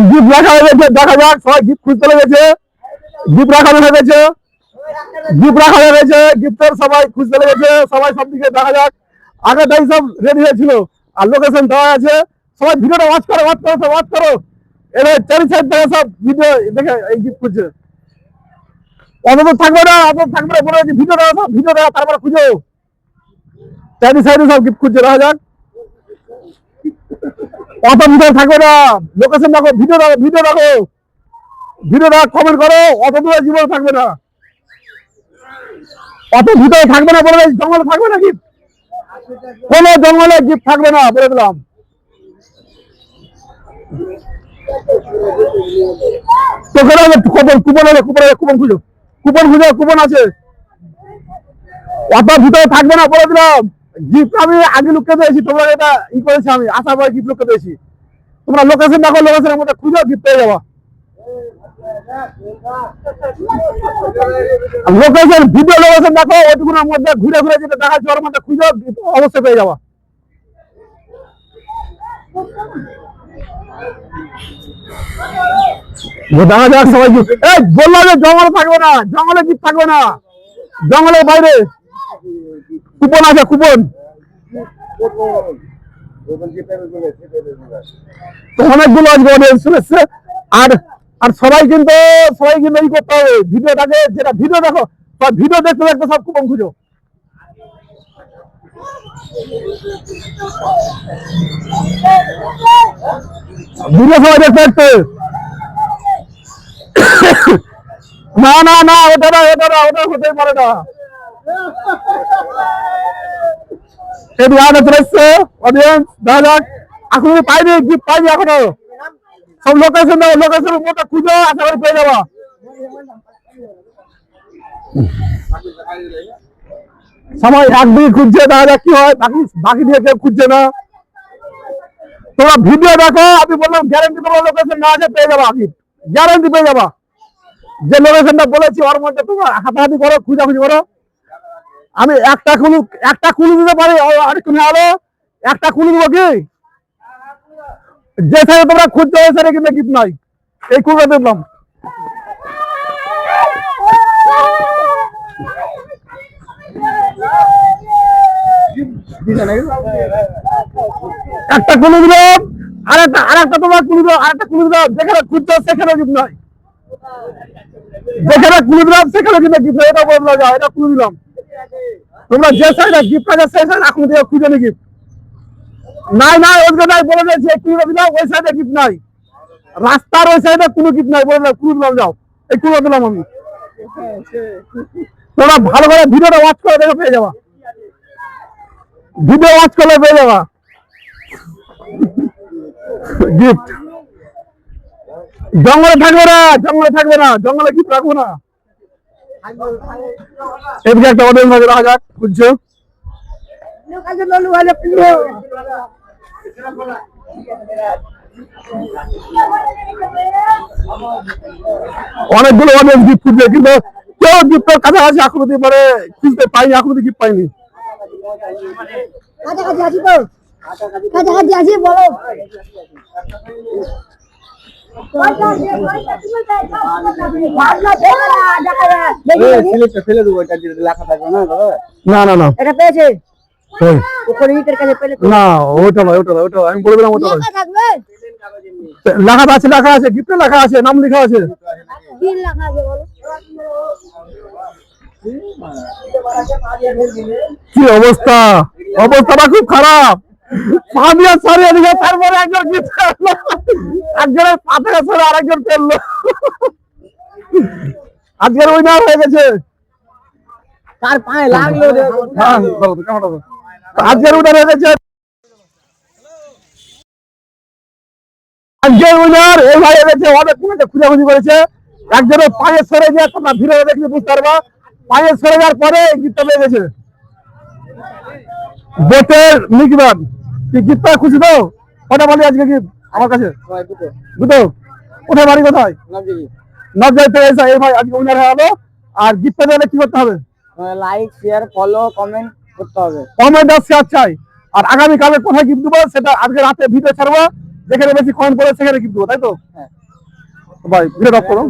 Gift রাখা হয়ে গেছে, দেখা যাক সবাই গিফট খুঁজতে লেগেছে। গিফট রাখা হয়ে গেছে, গিফট রাখা হয়ে গেছে, গিফটের সবাই খুঁজতে লেগেছে, সবাই সব দিকে দেখা যাক। আগেটাই সব রেডি হয়েছিল আর লোকেশন দেওয়া আছে। সবাই ভিডিওটা ওয়াচ করো, ওয়াচ করো, ওয়াচ করো। এবার চারি সাইড থেকে সব ভিডিও দেখে এই গিফট খুঁজছে। অত তো থাকবে না, অত থাকবে না, বলে ভিডিও দেখা, সব ভিডিও দেখা, তারপরে খুঁজো। চারি সাইডে সব গিফট খুঁজছে, দেখা যাক। অত ভিডিও থাকবে না, লোকেশন দেখো, ভিডিও দেখো, ভিডিও দেখো, ভিডিও দেখো, কমেন্ট করো। অত দূরে জীবন থাকবে না, অত ভিতরে থাকবে না, বলে জঙ্গলে থাকবে না গিফট, কোন জঙ্গলে গিফট থাকবে না, বলে দিলাম। কুপন, কুপন আছে, কুপন আছে, কুপন খুঁজো, কুপন খুঁজো, কুপন আছে। অত ভিতরে থাকবে না, বলে দিলাম। গিফট আমি আগে লুকিয়ে দিয়েছি, তোমরা এটা ই করেছি, আমি আসার পরে গিফট লুকিয়ে দিয়েছি। তোমরা লোকেশন দেখো, লোকেশনের মধ্যে খুঁজো, গিফট পেয়ে যাবা। লোকেশন, ভিডিও লোকেশন দেখো, ওইটুকুনের মধ্যে ঘুরে ঘুরে যেটা দেখাচ্ছি ওর মধ্যে খুঁজো, অবশ্যই পেয়ে যাবা। দেখা যাক সবাই গিফট। এই বললাম যে জঙ্গলে থাকবে না, জঙ্গলে গিফট থাকবে না, জঙ্গলের বাইরে কুপন আছে, কুপন। অনেকগুলো আজকে অডিয়েন্স এসছে। আর আর সবাই কিন্তু এই করতে হবে, ভিডিওটাকে, যেটা ভিডিও দেখো, সব ভিডিও দেখতে দেখতে সব কুপন খুঁজো। ভিডিও সবাই দেখতে দেখতে, না না না, ওটা না, ওটা না, ওটা হতেই পারে না। চলে এসছে অডিয়েন্স, দেখা যাক। এখন পাইনি, গিফট পাইনি এখনো। সব লোকেশন দাও, লোকেশনের মধ্যে খুঁজো, আশা করি পেয়ে যাবা। সবাই একদিকে খুঁজছে, দেখা যাক কি হয়। বাকি বাকি দিয়ে কেউ খুঁজছে না। তোমরা ভিডিও দেখো, আমি বললাম গ্যারান্টি, তোমার লোকেশন না আছে পেয়ে যাবা, আমি গ্যারান্টি পেয়ে যাবা। যে লোকেশনটা বলেছি ওর মধ্যে তোমরা হাতাহাতি করো, খুঁজাখুঁজি করো। আমি একটা কুলু দিতে পারি, আর তুমি আলো একটা কুলু দিব কি, যে সাইডে তোমরা খুঁজতে হবে সেটা কিন্তু গিফট নাই। এই কুলুটা দেখলাম, একটা কুলু দিলাম, আরেকটা তোমার কুলু দিলাম, আরেকটা কুলু দিলাম, যেখানে খুঁজতে সেখানে গিফট নাই, যেখানে কুলু দিলাম সেখানে কিন্তু গিফট নাই। এটা বদলা যায়, এটা কুলু দিলাম। তোমরা যে সাইডে গিফট আছে সেই সাইডে এখন থেকে খুঁজে নি গিফট নাই, নাই ওইদিকে নাই, বলে দিয়েছি কুলু দিলাম, ওই সাইডে গিফট নাই, রাস্তার ওই সাইডে কোনো গিফট নাই, বলে দিলাম কুলু দিলাম, যাও। এই কুলু দিলাম আমি। তোমরা ভালো করে ভিডিওটা ওয়াচ করে দেখে পেয়ে যাবা, ভিডিও ওয়াচ করলে পেয়ে যাবা গিফট। জঙ্গলে থাকবে না, জঙ্গলে থাকবে না, জঙ্গলে গিফট রাখবো না। এদিকে একটা অডিয়েন্স আছে, দেখা যাক খুঁজছো। অনেকগুলো অডিয়েন্স গিফট খুঁজছে, কিন্তু কেউ গিফটের কাছাকাছি এখনো মানে খুঁজতে পাইনি, এখনো গিফট পাইনি। কাছাকাছি আছি তো, কাছাকাছি আছি, বলো। না না না, এটা পেয়েছে ওখানে ইটের কাছে পেলে না, ওটা নয়, ওটা নয়, ওটা আমি বলে দিলাম, ওটা নয়। থাকবে, লেখা আছে, লেখা আছে, গিফটে লেখা আছে, নাম লেখা আছে। কি লেখা আছে বলো? কি অবস্থা, অবস্থাটা খুব খারাপ। পানিয়া সরে এদিকে, তারপরে একজন গিফট করলো, একজনের পাথরে সরে আরেকজন ফেললো। আজকের উইনার হয়ে গেছে, তার পায়ে লাগলো। আজকের উইনার হয়ে গেছে, আজকের উইনার এই ভাই হয়ে গেছে। অনেক খুঁজাখুঁজি করেছে, একজনের পায়ে সরে গিয়ে, তোমরা ভিড়ে দেখলে বুঝতে পারবা, পায়ে সরে যাওয়ার পরে গিফটটা পেয়ে গেছে। বোটের নিকবান কি গিফটটা খুশি তো? কটা বলি আজকে গিফট আমার কাছে? দুটো। কোথায় বাড়ি, কোথায়? নবজাই থেকে এসে এই ভাই আজকে উইনার হয়ে গেল। আর গিফটটা পেলে কি করতে হবে? লাইক, শেয়ার, ফলো, কমেন্ট করতে হবে, কমেন্ট আর শেয়ার চাই। আর আগামীকালে কোথায় গিফট দেবো সেটা আজকে রাতে ভিডিও ছাড়বো, যেখানে বেশি কয়েন পড়ে সেখানে গিফট দেবো, তাই তো? হ্যাঁ। ভাই ভিডিও অফ করো।